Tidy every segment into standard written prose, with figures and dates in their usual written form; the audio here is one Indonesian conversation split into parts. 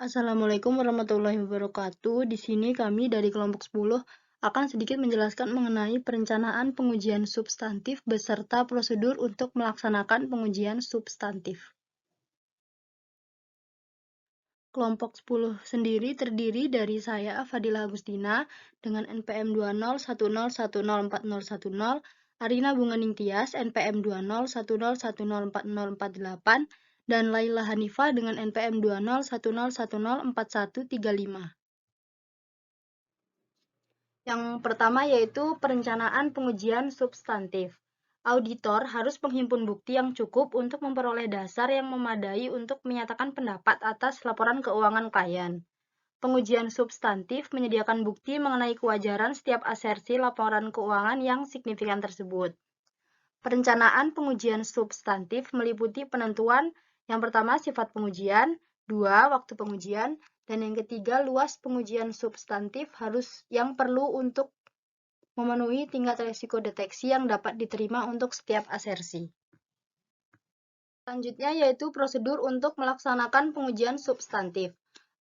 Assalamualaikum warahmatullahi wabarakatuh. Di sini kami dari kelompok 10 akan sedikit menjelaskan mengenai perencanaan pengujian substantif beserta prosedur untuk melaksanakan pengujian substantif. Kelompok 10 sendiri terdiri dari saya, Fadila Agustina, dengan NPM 201010410, Arina Bunganing Tias, NPM 201010408, dan Laila Hanifah dengan NPM 20101041135. Yang pertama yaitu perencanaan pengujian substantif. Auditor harus menghimpun bukti yang cukup untuk memperoleh dasar yang memadai untuk menyatakan pendapat atas laporan keuangan klien. Pengujian substantif menyediakan bukti mengenai kewajaran setiap asersi laporan keuangan yang signifikan tersebut. Perencanaan pengujian substantif meliputi penentuan yang pertama sifat pengujian, dua waktu pengujian, dan yang ketiga luas pengujian substantif harus yang perlu untuk memenuhi tingkat risiko deteksi yang dapat diterima untuk setiap asersi. Selanjutnya yaitu prosedur untuk melaksanakan pengujian substantif.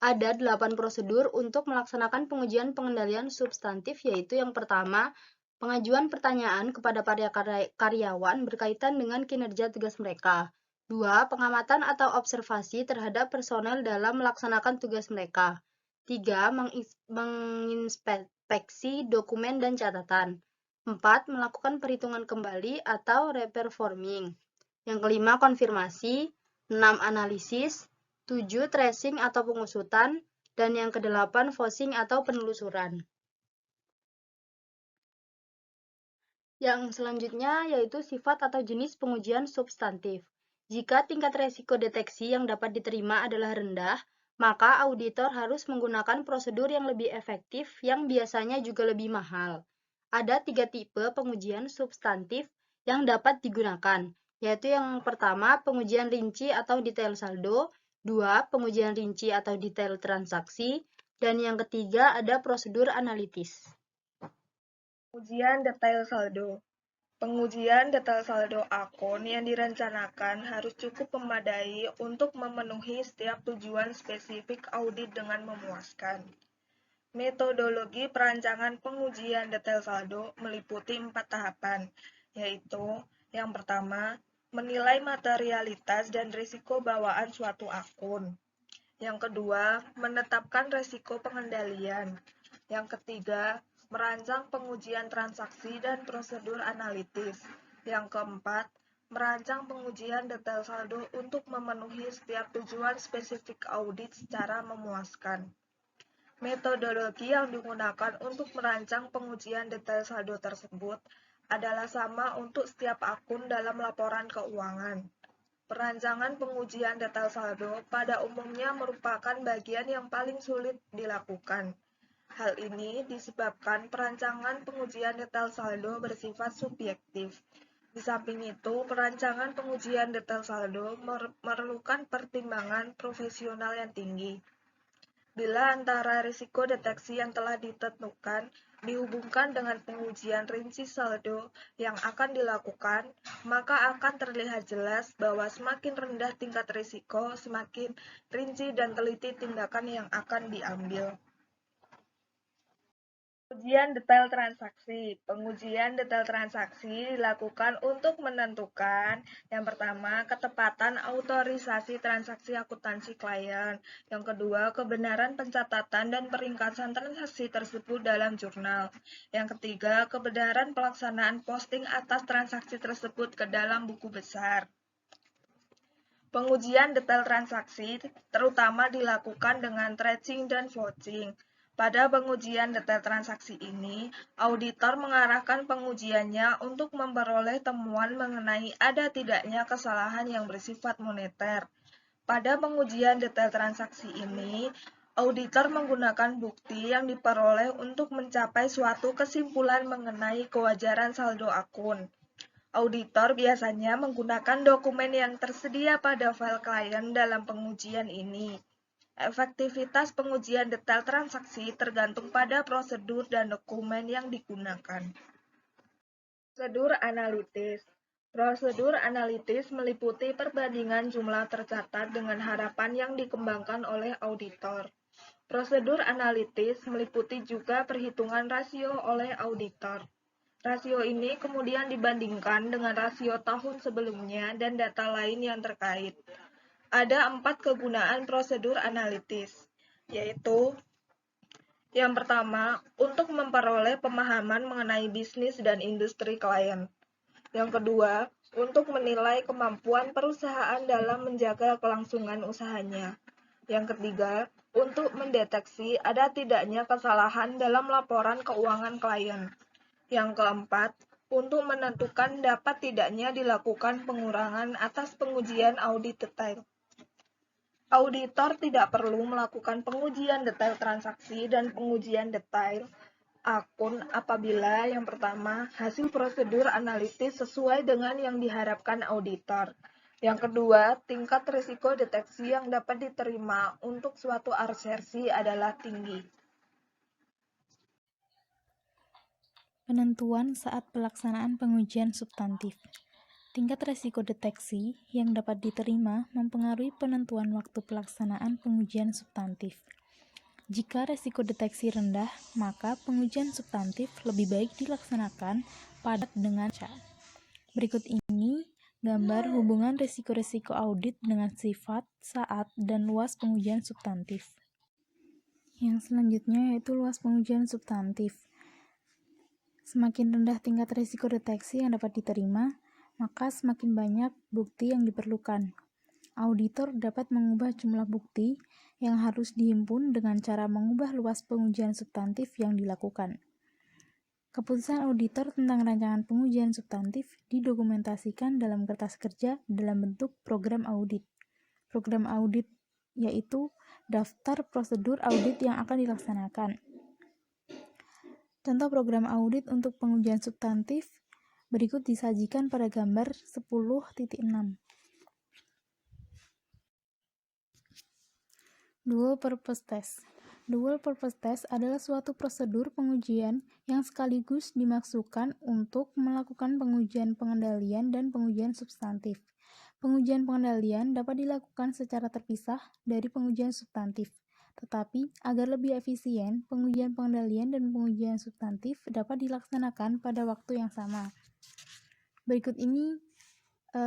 Ada 8 prosedur untuk melaksanakan pengujian pengendalian substantif, yaitu yang pertama, pengajuan pertanyaan kepada para karyawan berkaitan dengan kinerja tugas mereka. 2. Pengamatan atau observasi terhadap personel dalam melaksanakan tugas mereka. 3. Menginspeksi dokumen dan catatan. 4. Melakukan perhitungan kembali atau reperforming. Yang kelima, konfirmasi. 6. Analisis. 7. Tracing atau pengusutan. Dan yang kedelapan, voicing atau penelusuran. Yang selanjutnya yaitu sifat atau jenis pengujian substantif. Jika tingkat resiko deteksi yang dapat diterima adalah rendah, maka auditor harus menggunakan prosedur yang lebih efektif yang biasanya juga lebih mahal. Ada 3 tipe pengujian substantif yang dapat digunakan, yaitu yang pertama pengujian rinci atau detail saldo, 2. Pengujian rinci atau detail transaksi, dan yang ketiga ada prosedur analitis. Pengujian detail saldo. Pengujian detail saldo akun yang direncanakan harus cukup memadai untuk memenuhi setiap tujuan spesifik audit dengan memuaskan. Metodologi perancangan pengujian detail saldo meliputi 4 tahapan, yaitu yang pertama, menilai materialitas dan risiko bawaan suatu akun. Yang kedua, menetapkan risiko pengendalian. Yang ketiga, merancang pengujian transaksi dan prosedur analitis. Yang keempat, merancang pengujian detail saldo untuk memenuhi setiap tujuan spesifik audit secara memuaskan. Metodologi yang digunakan untuk merancang pengujian detail saldo tersebut adalah sama untuk setiap akun dalam laporan keuangan. Perancangan pengujian detail saldo pada umumnya merupakan bagian yang paling sulit dilakukan. Hal ini disebabkan perancangan pengujian detail saldo bersifat subjektif. Di samping itu, perancangan pengujian detail saldo memerlukan pertimbangan profesional yang tinggi. Bila antara risiko deteksi yang telah ditentukan dihubungkan dengan pengujian rinci saldo yang akan dilakukan, maka akan terlihat jelas bahwa semakin rendah tingkat risiko, semakin rinci dan teliti tindakan yang akan diambil. Pengujian detail transaksi. Pengujian detail transaksi dilakukan untuk menentukan yang pertama, ketepatan autorisasi transaksi akuntansi klien. Yang kedua, kebenaran pencatatan dan peringkasan transaksi tersebut dalam jurnal. Yang ketiga, kebenaran pelaksanaan posting atas transaksi tersebut ke dalam buku besar. Pengujian detail transaksi terutama dilakukan dengan tracing dan voicing. Pada pengujian detail transaksi ini, auditor mengarahkan pengujiannya untuk memperoleh temuan mengenai ada tidaknya kesalahan yang bersifat moneter. Pada pengujian detail transaksi ini, auditor menggunakan bukti yang diperoleh untuk mencapai suatu kesimpulan mengenai kewajaran saldo akun. Auditor biasanya menggunakan dokumen yang tersedia pada file klien dalam pengujian ini. Efektivitas pengujian detail transaksi tergantung pada prosedur dan dokumen yang digunakan. Prosedur analitis. Prosedur analitis meliputi perbandingan jumlah tercatat dengan harapan yang dikembangkan oleh auditor. Prosedur analitis meliputi juga perhitungan rasio oleh auditor. Rasio ini kemudian dibandingkan dengan rasio tahun sebelumnya dan data lain yang terkait. Ada 4 kegunaan prosedur analitis, yaitu yang pertama, untuk memperoleh pemahaman mengenai bisnis dan industri klien. Yang kedua, untuk menilai kemampuan perusahaan dalam menjaga kelangsungan usahanya. Yang ketiga, untuk mendeteksi ada tidaknya kesalahan dalam laporan keuangan klien. Yang keempat, untuk menentukan dapat tidaknya dilakukan pengurangan atas pengujian audit detail. Auditor tidak perlu melakukan pengujian detail transaksi dan pengujian detail akun apabila yang pertama, hasil prosedur analitis sesuai dengan yang diharapkan auditor. Yang kedua, tingkat risiko deteksi yang dapat diterima untuk suatu asersi adalah tinggi. Penentuan saat pelaksanaan pengujian substantif. Tingkat risiko deteksi yang dapat diterima mempengaruhi penentuan waktu pelaksanaan pengujian substantif. Jika risiko deteksi rendah, maka pengujian substantif lebih baik dilaksanakan pada dengan cara. Berikut ini gambar hubungan risiko-risiko audit dengan sifat, saat, dan luas pengujian substantif. Yang selanjutnya yaitu luas pengujian substantif. Semakin rendah tingkat risiko deteksi yang dapat diterima, maka semakin banyak bukti yang diperlukan. Auditor dapat mengubah jumlah bukti yang harus dihimpun dengan cara mengubah luas pengujian substantif yang dilakukan. Keputusan auditor tentang rancangan pengujian substantif didokumentasikan dalam kertas kerja dalam bentuk program audit. Program audit yaitu daftar prosedur audit yang akan dilaksanakan. Contoh program audit untuk pengujian substantif berikut disajikan pada gambar 10.6. Dual Purpose Test. Dual Purpose Test adalah suatu prosedur pengujian yang sekaligus dimaksudkan untuk melakukan pengujian pengendalian dan pengujian substantif. Pengujian pengendalian dapat dilakukan secara terpisah dari pengujian substantif. Tetapi, agar lebih efisien, pengujian pengendalian dan pengujian substantif dapat dilaksanakan pada waktu yang sama. Berikut ini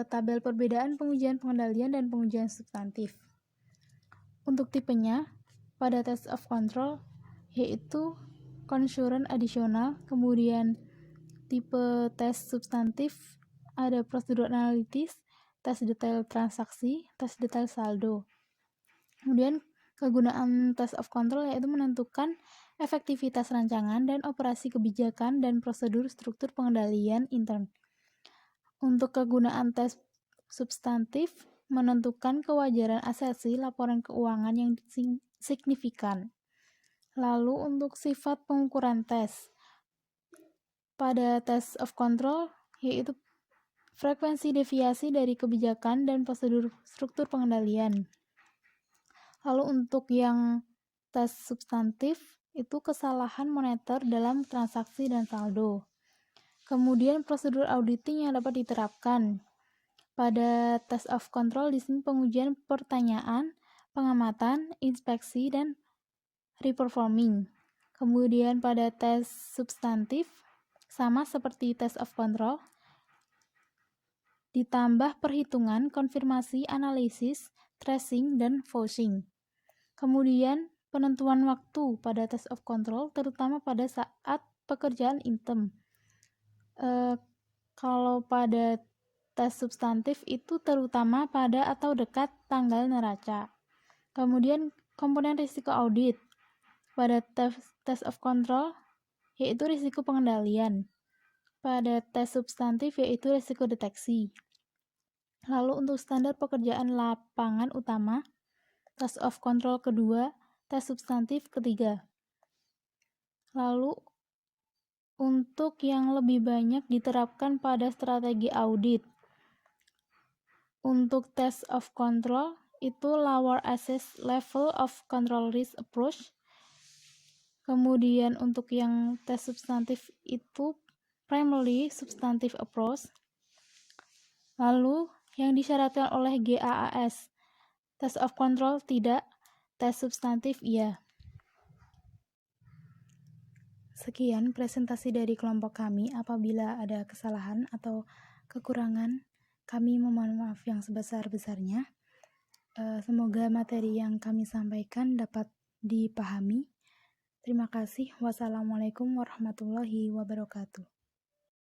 tabel perbedaan pengujian pengendalian dan pengujian substantif. Untuk tipenya, pada test of control, yaitu concurrent additional, kemudian tipe tes substantif, ada prosedur analitis, tes detail transaksi, tes detail saldo. Kemudian kegunaan test of control yaitu menentukan efektivitas rancangan dan operasi kebijakan dan prosedur struktur pengendalian intern. Untuk kegunaan tes substantif menentukan kewajaran asersi laporan keuangan yang signifikan. Lalu untuk sifat pengukuran tes. Pada test of control yaitu frekuensi deviasi dari kebijakan dan prosedur struktur pengendalian. Lalu untuk yang tes substantif itu kesalahan moneter dalam transaksi dan saldo. Kemudian prosedur auditing yang dapat diterapkan. Pada test of control di sini pengujian pertanyaan, pengamatan, inspeksi, dan reperforming. Kemudian pada tes substantif sama seperti test of control, ditambah perhitungan, konfirmasi, analisis, tracing, dan vouching. Kemudian penentuan waktu pada test of control terutama pada saat pekerjaan item. Kalau pada tes substantif itu terutama pada atau dekat tanggal neraca. Kemudian komponen risiko audit pada test of control yaitu risiko pengendalian. Pada tes substantif yaitu risiko deteksi. Lalu untuk standar pekerjaan lapangan utama, test of control kedua, tes substantif ketiga. Lalu untuk yang lebih banyak diterapkan pada strategi audit. Untuk test of control itu lower assess level of control risk approach. Kemudian untuk yang tes substantif itu primarily substantive approach. Lalu, yang disyaratkan oleh GAAS, test of control tidak, tes substantif iya. Sekian presentasi dari kelompok kami. Apabila ada kesalahan atau kekurangan, kami memohon maaf yang sebesar-besarnya. Semoga materi yang kami sampaikan dapat dipahami. Terima kasih. Wassalamualaikum warahmatullahi wabarakatuh.